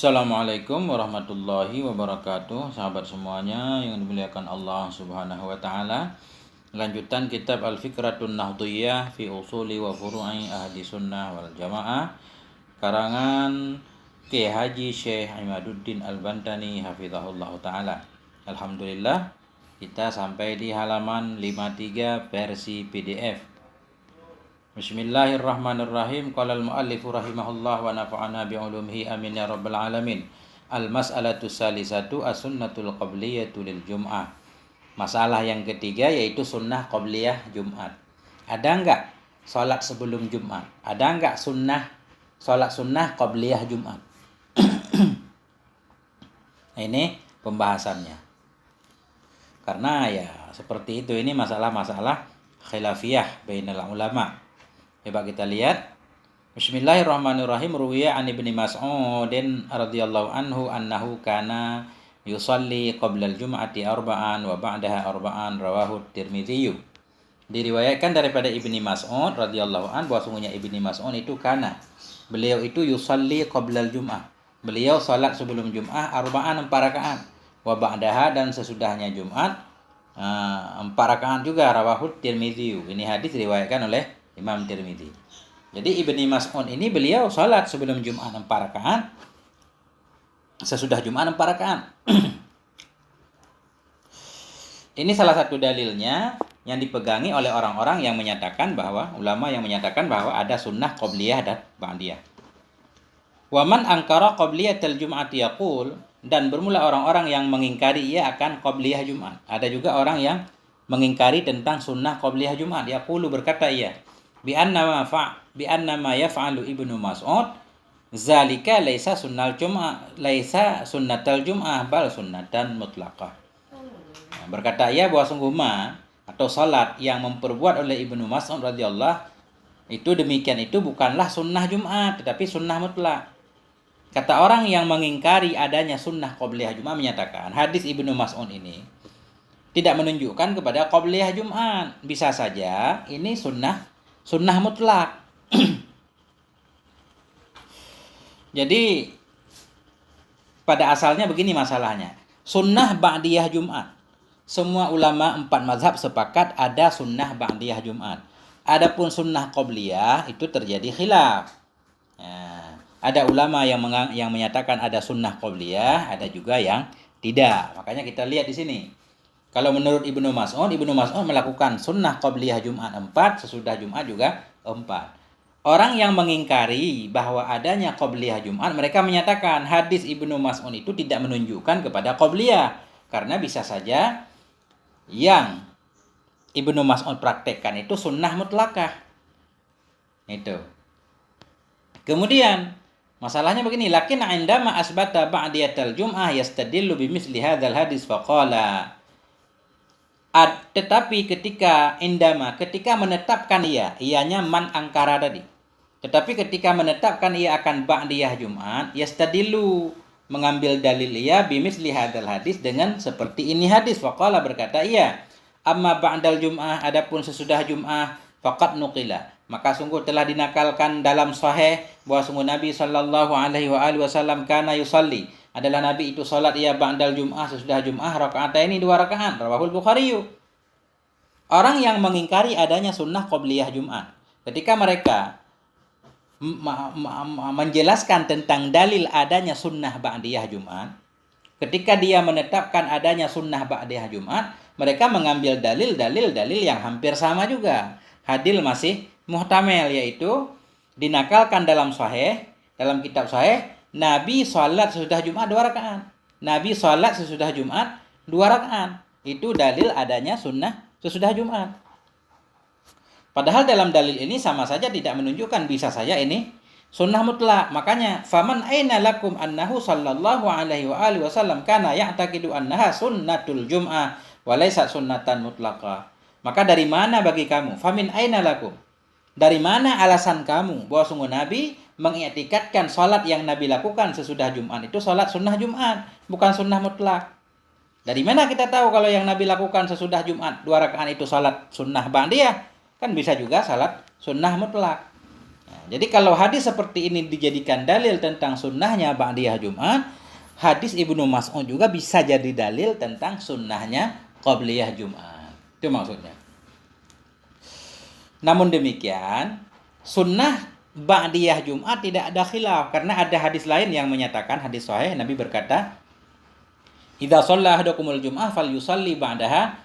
Assalamualaikum warahmatullahi wabarakatuh. Sahabat semuanya yang dimuliakan Allah Subhanahu wa taala. Lanjutan kitab Al-Fikratun Nahdhiyah fi Usuli wa Furu'i Ahli Sunnah wal Jamaah karangan Kiai Haji Syekh Imaduddin Al-Bantani hafizahullah taala. Alhamdulillah kita sampai di halaman 53 versi PDF. Bismillahirrahmanirrahim. Qala al-muallifu rahimahullah wa nafa'ana bi'ulumihi amin ya rabbal alamin. Al-mas'alatu salisatu as-sunnatul qabliyatu lil jum'ah. Masalah yang ketiga yaitu sunnah qabliyah Jumat. Ada enggak salat sebelum Jumat? Ada enggak salat sunnah qabliyah Jumat? Ini pembahasannya. Karena ya seperti itu, ini masalah-masalah khilafiyah bainal ulama. Coba kita lihat. Bismillahirrahmanirrahim. Ruwiya an Ibnu Mas'udin radhiyallahu anhu annahu kana yusalli qabla al-jum'ati arba'an wa ba'daha arba'an, rawahu Tirmidzi. Diriwayatkan daripada Ibnu Mas'ud radhiyallahu anhu bahwa sungguhnya Ibnu Mas'ud itu beliau itu yusalli qabla al-jum'ah. Beliau salat sebelum Jum'ah arba'an 4 rakaat, wa ba'daha dan sesudahnya Jumat 4 rakaat juga, rawahu Tirmidzi. Ini hadis diriwayatkan oleh Imam Tirmidzi. Jadi Ibnu Mas'ud ini beliau salat sebelum Jumat 4 rakaat, sesudah Jumat 4 rakaat. Ini salah satu dalilnya yang dipegangi oleh orang-orang yang menyatakan bahwa ulama yang menyatakan bahwa ada sunnah qabliyah dan ba'diyah. Wa man ankara qabliyatal jum'ati yaqul, dan bermula orang-orang yang mengingkari ia akan qabliyah Jumat. Ada juga orang yang mengingkari tentang sunnah qabliyah Jumat. Yaqulu, berkata ia, bi anna ma yaf'alu Ibnu Mas'ud zalika laisa sunnatal jum'ah bal sunnatan mutlaqah. Nah, berkata ia bahwa sungguh atau salat yang memperbuat oleh Ibnu Mas'ud radhiyallahu itu demikian itu bukanlah sunnah Jumat tetapi sunnah mutlak. Kata orang yang mengingkari adanya sunnah qabliyah Jumat menyatakan hadis Ibnu Mas'ud ini tidak menunjukkan kepada qabliyah Jumat. Bisa saja ini sunnah mutlak. Jadi pada asalnya begini masalahnya. Sunnah ba'diyah Jumat. Semua ulama 4 mazhab sepakat ada sunnah ba'diyah Jumat. Adapun sunnah qabliyah itu terjadi khilaf. Nah, ada ulama yang menyatakan ada sunnah qabliyah, ada juga yang tidak. Makanya kita lihat di sini. Kalau menurut Ibnu Mas'ud melakukan sunnah qabliyah Jumat 4, sesudah Jumat juga 4. Orang yang mengingkari bahwa adanya qabliyah Jumat, mereka menyatakan hadis Ibnu Mas'ud itu tidak menunjukkan kepada qabliyah. Karena bisa saja yang Ibnu Mas'ud praktekkan itu sunnah mutlakah. Itu. Kemudian, masalahnya begini, lakin indama asbata ba'diyatal jum'ah yastadillu bimisli hadzal hadis faqala. Tetapi ketika menetapkan ianya man angkara tadi. Tetapi ketika menetapkan ia akan ba'diyah Jumat, yastadillu, mengambil dalil ia bimisli hadzal hadis dengan seperti ini hadis. Faqala, berkata ia, amma ba'dal Jum'ah, adapun sesudah Jum'ah, faqad nuqila, maka sungguh telah dinakalkan dalam sahih bahwa sungguh Nabi sallallahu alaihi wasallam kana yusalli, adalah Nabi itu salat ia ba'dal Jum'ah, sesudah Jum'ah, rakaataini 2 rakaat, rawahul Bukhari. Orang yang mengingkari adanya sunnah qabliyah Jumat, ketika mereka menjelaskan tentang dalil adanya sunnah ba'diyah Jumat, ketika dia menetapkan adanya sunnah ba'diyah Jumat, mereka mengambil dalil yang hampir sama juga. Hadil masih muhtamel, yaitu dinakalkan dalam kitab sahih, Nabi salat sesudah Jumat 2 rakaat. Nabi salat sesudah Jumat 2 rakaat. Itu dalil adanya sunnah sesudah Jumat. Padahal dalam dalil ini sama saja tidak menunjukkan, bisa saja ini sunnah mutlak. Makanya faman aina lakum annahu sallallahu alaihi wa alihi wasallam kana ya'taqidu annaha sunnatul jum'ah wa laysat sunnatan mutlaqah. Maka dari mana bagi kamu? Famin aina lakum? Dari mana alasan kamu bahwa sungguh Nabi mengiktikadkan salat yang Nabi lakukan sesudah Jumat itu salat sunnah Jumat, bukan sunnah mutlak? Dari mana kita tahu kalau yang Nabi lakukan sesudah Jumat 2 rakaat itu salat sunnah ba'diyah? Kan bisa juga salat sunnah mutlak. Nah, Jadi kalau hadis seperti ini dijadikan dalil tentang sunnahnya ba'diyah Jumat, hadis Ibnu Mas'ud juga bisa jadi dalil tentang sunnahnya qabliyah Jumat. Itu maksudnya. Namun demikian, sunnah ba'diyah Jumat tidak ada khilaf karena ada hadis lain yang menyatakan, hadis sahih, Nabi berkata, "Idza shalla ahadukumul jum'ah falyusalli ba'daha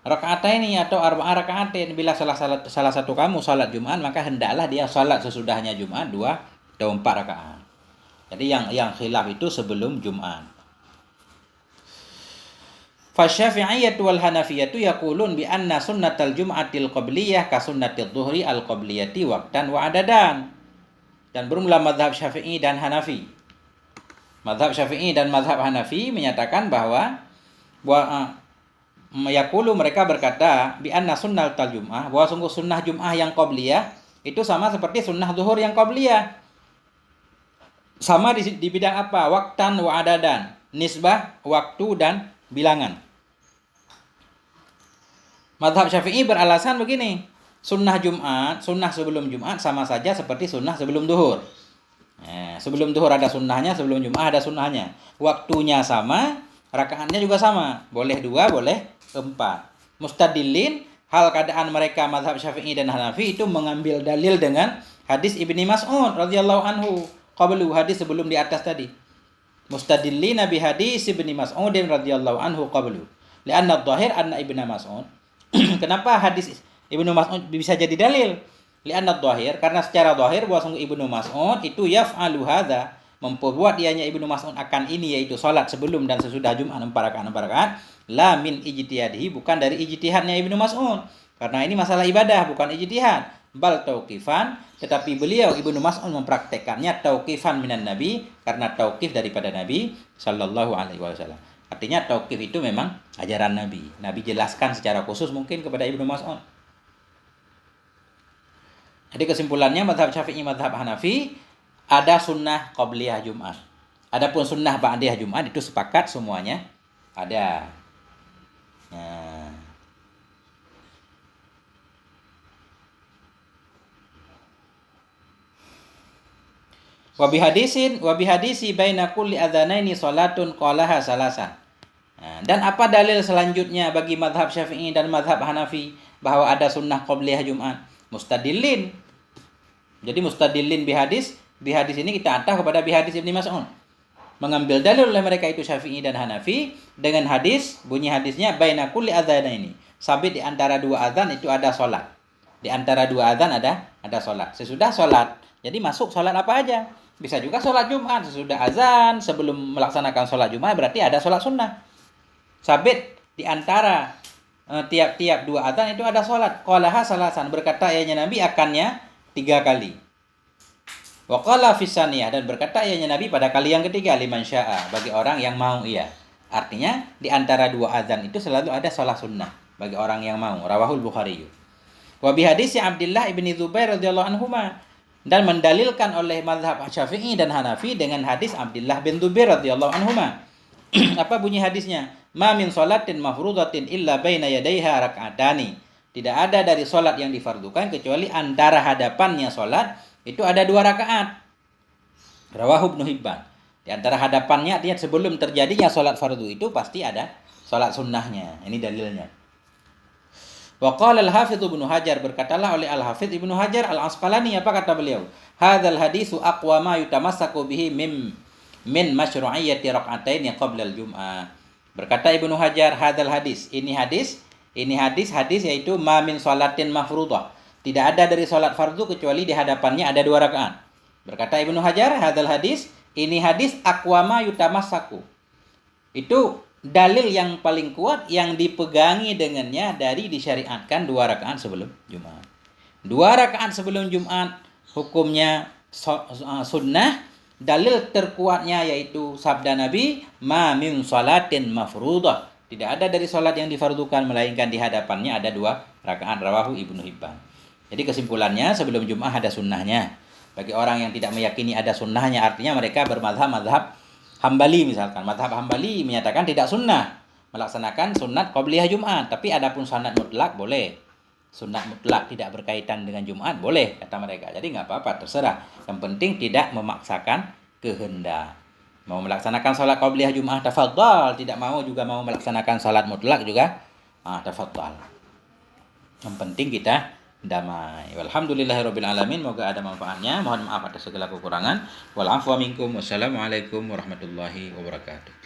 raka'ataini atau arba'a raka'atain." Bila salah satu kamu salat Jumat, maka hendaklah dia salat sesudahnya Jumat 2 atau 4 rakaat. Jadi yang khilaf itu sebelum Jumat. Fasyafi'iyyatu wal Hanafiyyatu yaqulun bi anna sunnatal jum'atil qabliyah ka sunnatil dhuhri al qabliyati waqtan wa adadan. Dan bermula mazhab Syafi'i dan Hanafi. Mazhab Syafi'i dan mazhab Hanafi menyatakan bahwa yaqulu, mereka berkata bi anna sunnatal jum'ah, bahwa sungguh sunnah Jum'ah yang qabliyah itu sama seperti sunnah zuhur yang qabliyah. Sama di bidang apa? Waqtan wa adadan, nisbah, waktu dan bilangan. Mazhab Syafi'i beralasan begini, sunnah Jumat, sunnah sebelum Jumat sama saja seperti sunnah sebelum duhur. Sebelum duhur ada sunnahnya, sebelum Jumat ada sunnahnya. Waktunya sama, rakaatnya juga sama. Boleh 2, boleh 4. Mustadillin, hal keadaan mereka mazhab Syafi'i dan Hanafi itu mengambil dalil dengan hadis Ibni Mas'ud radhiyallahu anhu. Qablu, hadis sebelum di atas tadi. Mustadillin bi hadis Ibni Mas'ud radhiyallahu anhu qablu. Lianna adh-dhahir anna Ibnu Mas'ud. Kenapa hadis Ibnu Mas'ud bisa jadi dalil? Li'anna dhahir, karena secara dhahir bahwa sungguh Ibnu Mas'ud itu yaf'alu hadza, memperbuat ianya Ibnu Mas'ud akan ini, yaitu salat sebelum dan sesudah Jumat 4 rakaat, la min ijtihadihi, bukan dari ijtihadnya Ibnu Mas'ud. Karena ini masalah ibadah, bukan ijtihad. Bal tauqifan, tetapi beliau Ibnu Mas'ud mempraktekannya tauqifan minan Nabi, karena tauqif daripada Nabi sallallahu alaihi wasallam. Artinya tauqif itu memang ajaran Nabi. Nabi jelaskan secara khusus mungkin kepada Ibnu Mas'ud. Jadi kesimpulannya mazhab Syafi'i, mazhab Hanafi ada sunnah qabliyah Jumat. Adapun sunnah ba'diyah Jumat itu sepakat semuanya ada. Nah. Wa bihadisi baina kulli adzanaini salatun qalaha salasan. Dan apa dalil selanjutnya bagi mazhab Syafi'i dan mazhab Hanafi bahwa ada sunnah qabliyah Jumat? Mustadillin. Jadi mustadillin bihadis ini kita antah kepada bihadis Ibnu Mas'ud. Mengambil dalil oleh mereka itu Syafi'i dan Hanafi dengan hadis, bunyi hadisnya baina kulli adzanaini. Sabit di antara 2 azan itu ada salat. Di antara 2 azan ada salat. Sesudah salat, jadi masuk salat apa aja? Bisa juga sholat Jumat sesudah azan, sebelum melaksanakan sholat Jumat berarti ada sholat sunnah. Sabit di antara tiap-tiap 2 azan itu ada sholat. Qalaha salasan, berkata ianya Nabi akannya 3 kali. Wa qala fis saniyah, dan berkata ianya Nabi pada kali yang ketiga, liman syaa, bagi orang yang mau ia. Artinya di antara 2 azan itu selalu ada sholat sunnah bagi orang yang mau. Rawahul Bukhari. Wa bi hadis Abdullah ibni Zubair radhiyallahu anhuma, dan mendalilkan oleh mazhab Syafi'i dan Hanafi dengan hadis Abdullah bin Zubair radhiyallahu anhuma. Apa bunyi hadisnya? Ma min sholatin mafruḍatin illa baina yadayha rak'atani. Tidak ada dari salat yang difardukan kecuali antara hadapannya salat itu ada 2 rakaat. Rawahu Ibnu Hibban. Di antara hadapannya artinya sebelum terjadinya salat fardu itu pasti ada salat sunnahnya. Ini dalilnya. Wa qala al-Hafidz Ibnu Hajar, berkatalah oleh Al-Hafidz Ibnu Hajar Al-Asqalani, apa kata beliau? Hadzal haditsu aqwa ma yutamassaku bihi min masyru'iyyati rak'ataini qabla al-jum'ah. Berkata Ibnu Hajar, hadzal hadis, ini hadis yaitu ma min sholatin mafruḍah. Tidak ada dari salat fardu kecuali di hadapannya ada 2 rakaat. Berkata Ibnu Hajar, hadzal hadis, ini hadis aqwa ma yutamassaku. Itu dalil yang paling kuat yang dipegangi dengannya dari disyariatkan 2 rakaat sebelum Jumat. 2 rakaat sebelum Jumat hukumnya sunnah. Dalil terkuatnya yaitu sabda Nabi, ma min salatin mafruḍah. Tidak ada dari salat yang difardukan melainkan di hadapannya ada 2 rakaat. Rawahu Ibnu Hibban. Jadi kesimpulannya sebelum Jumat ada sunnahnya. Bagi orang yang tidak meyakini ada sunnahnya, artinya mereka bermadzhab Hambali misalkan. Mazhab Hambali menyatakan tidak sunnah melaksanakan sunat qabliyah Jumat, tapi adapun sunat mutlak boleh. Sunat mutlak tidak berkaitan dengan Jumat, boleh kata mereka. Jadi nggak apa-apa, terserah. Yang penting tidak memaksakan kehendak. Mau melaksanakan salat qabliyah Jumat, tafadhal. Tidak mau juga mau melaksanakan salat mutlak juga, tafadhal. Yang penting kita damai. Walhamdulillahirabbil alamin. Moga ada manfaatnya. Mohon maaf atas segala kekurangan. Wal afwa minkum. Wassalamualaikum warahmatullahi wabarakatuh.